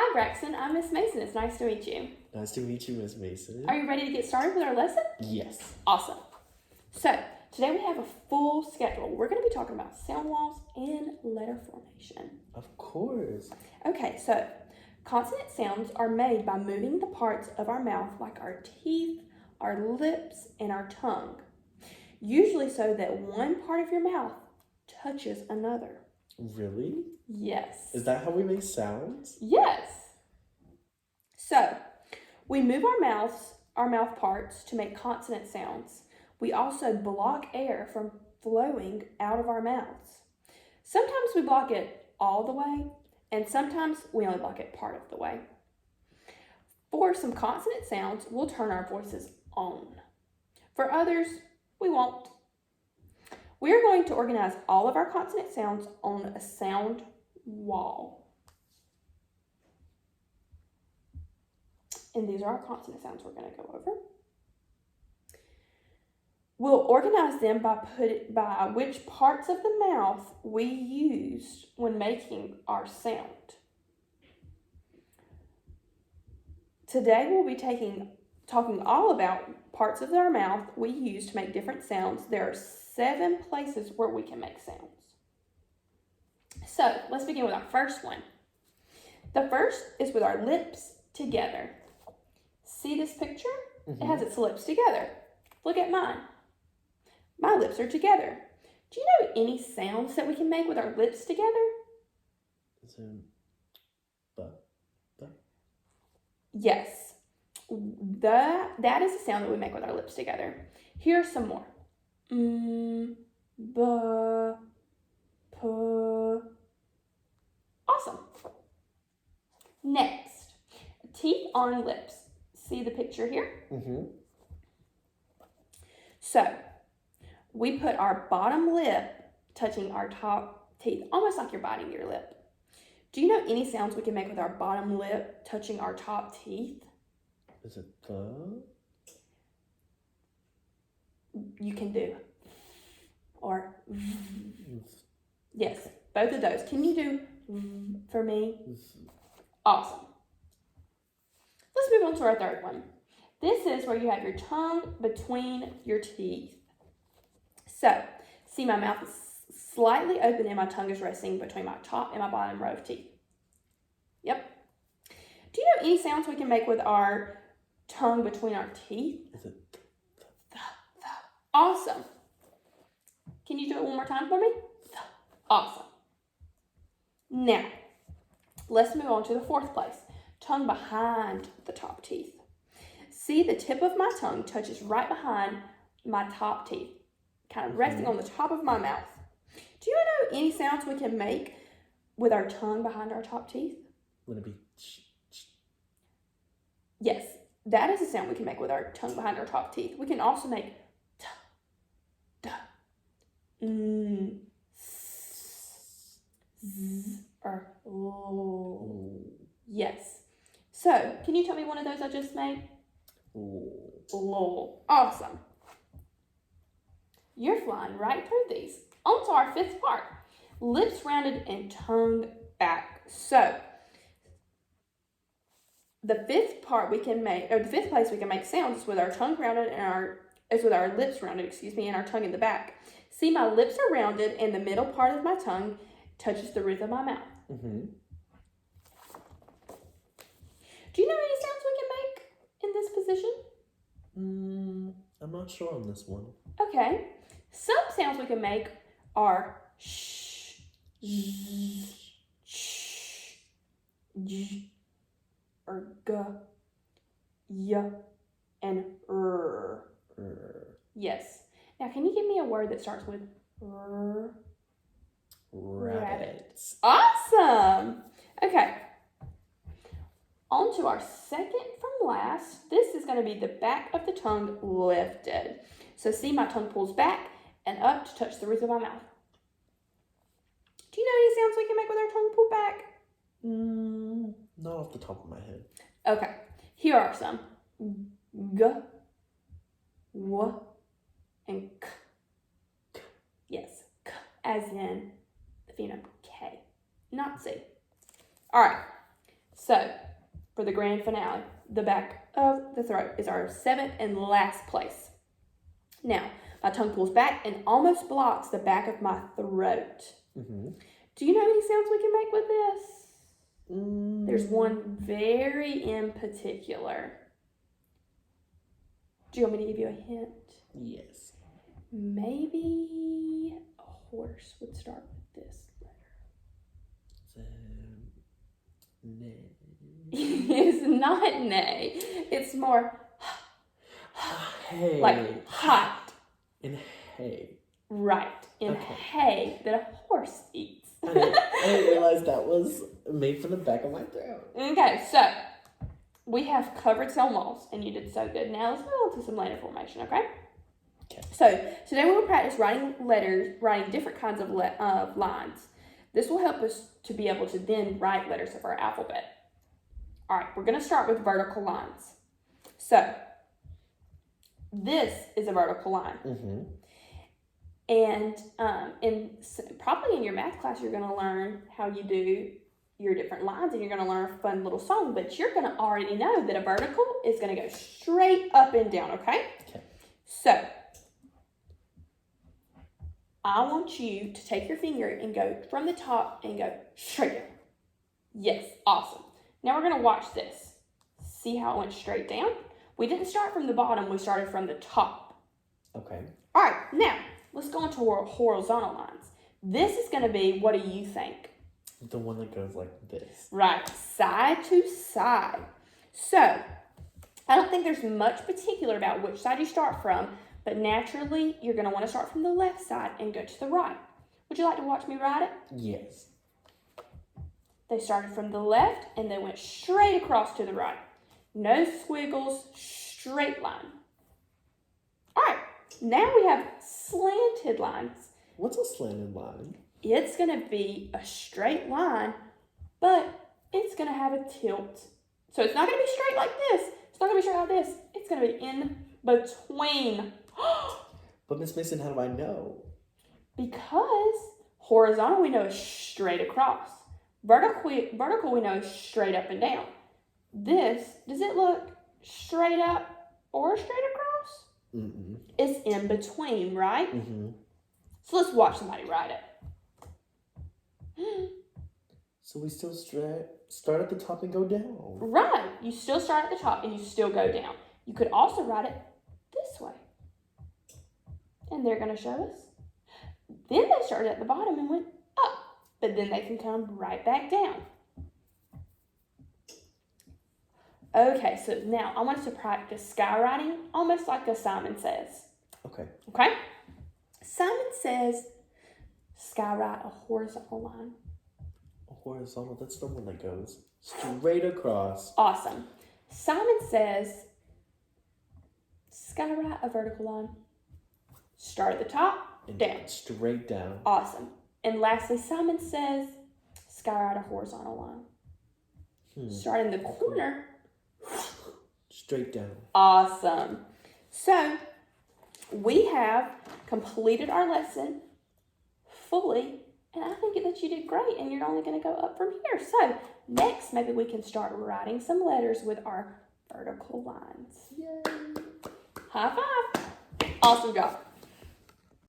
Hi, Braxton. I'm Miss Mason. It's nice to meet you. Nice to meet you, Miss Mason. Are you ready to get started with our lesson? Yes. Awesome. So, today we have a full schedule. We're going to be talking about sound walls and letter formation. Of course. Okay, so consonant sounds are made by moving the parts of our mouth like our teeth, our lips, and our tongue. Usually so that one part of your mouth touches another. Really? Yes. Is that how we make sounds? Yes. So, we move our mouth parts to make consonant sounds. We also block air from flowing out of our mouths. Sometimes we block it all the way, and sometimes we only block it part of the way. For some consonant sounds, we'll turn our voices on. For others, we won't. We're going to organize all of our consonant sounds on a sound wall. And these are our consonant sounds we're going to go over. We'll organize them by which parts of the mouth we used when making our sound. Today we'll be talking all about parts of our mouth we use to make different sounds. There are 7 places where we can make sounds. So let's begin with our first one. The first is with our lips together. See this picture? Mm-hmm. It has its lips together. Look at mine. My lips are together. Do you know any sounds that we can make with our lips together? Yes. That is the sound that we make with our lips together. Here are some more. Awesome. Next, teeth on lips. See the picture here? Mm-hmm. So, we put our bottom lip touching our top teeth, almost like you're biting your lip. Do you know any sounds we can make with our bottom lip touching our top teeth? Is it the? You can do. Or yes, both of those. Can you do for me? Awesome. Let's move on to our third one. This is where you have your tongue between your teeth. So, see my mouth is slightly open and my tongue is resting between my top and my bottom row of teeth. Yep. Do you know any sounds we can make with our tongue between our teeth? Is it Awesome. Can you do it one more time for me? Awesome. Now, let's move on to the fourth place. Tongue behind the top teeth. See, the tip of my tongue touches right behind my top teeth, kind of resting on the top of my mouth. Do you know any sounds we can make with our tongue behind our top teeth? Would it be? Yes, that is a sound we can make with our tongue behind our top teeth. We can also make t, d, z, or l. Yes. So, can you tell me one of those I just made? Lol. Awesome. You're flying right through these. On to our fifth part. Lips rounded and tongue back. So, the fifth place we can make sounds is with our tongue rounded and with our lips rounded, and our tongue in the back. See, my lips are rounded and the middle part of my tongue touches the roof of my mouth. Mm-hmm. Do you know any sounds we can make in this position? I'm not sure on this one. Okay. Some sounds we can make are sh, z, sh, j, or g, y, and r. Yes. Now, can you give me a word that starts with r? Rabbit. Awesome. Okay. On to our second from last. This is going to be the back of the tongue lifted. So see, my tongue pulls back and up to touch the roof of my mouth. Do you know any sounds we can make with our tongue pulled back? Not off the top of my head. Okay. Here are some. G, w, and k. Yes, k as in the phenome K, not C. All right. So, for the grand finale, the back of the throat is our 7th and last place. Now, my tongue pulls back and almost blocks the back of my throat. Mm-hmm. Do you know any sounds we can make with this? Mm. There's one very in particular. Do you want me to give you a hint? Yes. Maybe a horse would start with this letter. Neigh. It's not neigh. It's more Hay. like hot. In hay. Right. In Okay. hay that a horse eats. I didn't realize that was made from the back of my throat. Okay, so we have covered cell walls, and you did so good. Now let's move on to some letter formation, okay? Okay. So today we will practice writing different kinds of lines. This will help us to be able to then write letters of our alphabet. All right, we're going to start with vertical lines. So this is a vertical line. Mm-hmm. And probably in your math class, you're going to learn how you do your different lines, and you're going to learn a fun little song, but you're going to already know that a vertical is going to go straight up and down, okay? Okay. So I want you to take your finger and go from the top and go straight down. Yes, awesome. Now we're going to watch this. See how it went straight down? We didn't start from the bottom, we started from the top. Okay. All right, now let's go into our horizontal lines. This is going to be, what do you think? The one that goes like this. Right, side to side. So, I don't think there's much particular about which side you start from, but naturally, you're going to want to start from the left side and go to the right. Would you like to watch me write it? Yes. They started from the left and they went straight across to the right. No squiggles, straight line. All right, now we have slanted lines. What's a slanted line? It's going to be a straight line, but it's going to have a tilt. So it's not going to be straight like this. It's not going to be straight like this. It's going to be in between. But Miss Mason, how do I know? Because horizontal we know is straight across. Vertical we know is straight up and down. This, does it look straight up or straight across? Mm-mm. It's in between, right? Mm-hmm. So let's watch somebody write it. So we still start at the top and go down. Right. You still start at the top and you still go down. You could also write it this way. And they're going to show us. Then they started at the bottom and went up. But then they can come right back down. Okay, so now I want us to practice skywriting almost like a Simon Says. Okay. Okay? Simon Says skywrite a horizontal line. A horizontal, that's the one that goes straight across. Awesome. Simon Says skywrite a vertical line. Start at the top, And down. straight down. Awesome. And lastly, Simon Says skywrite a horizontal line. Start in the corner. Straight down. Awesome. So, we have completed our lesson fully, and I think that you did great, and you're only going to go up from here. So, next, maybe we can start writing some letters with our vertical lines. Yay! High five. Awesome job.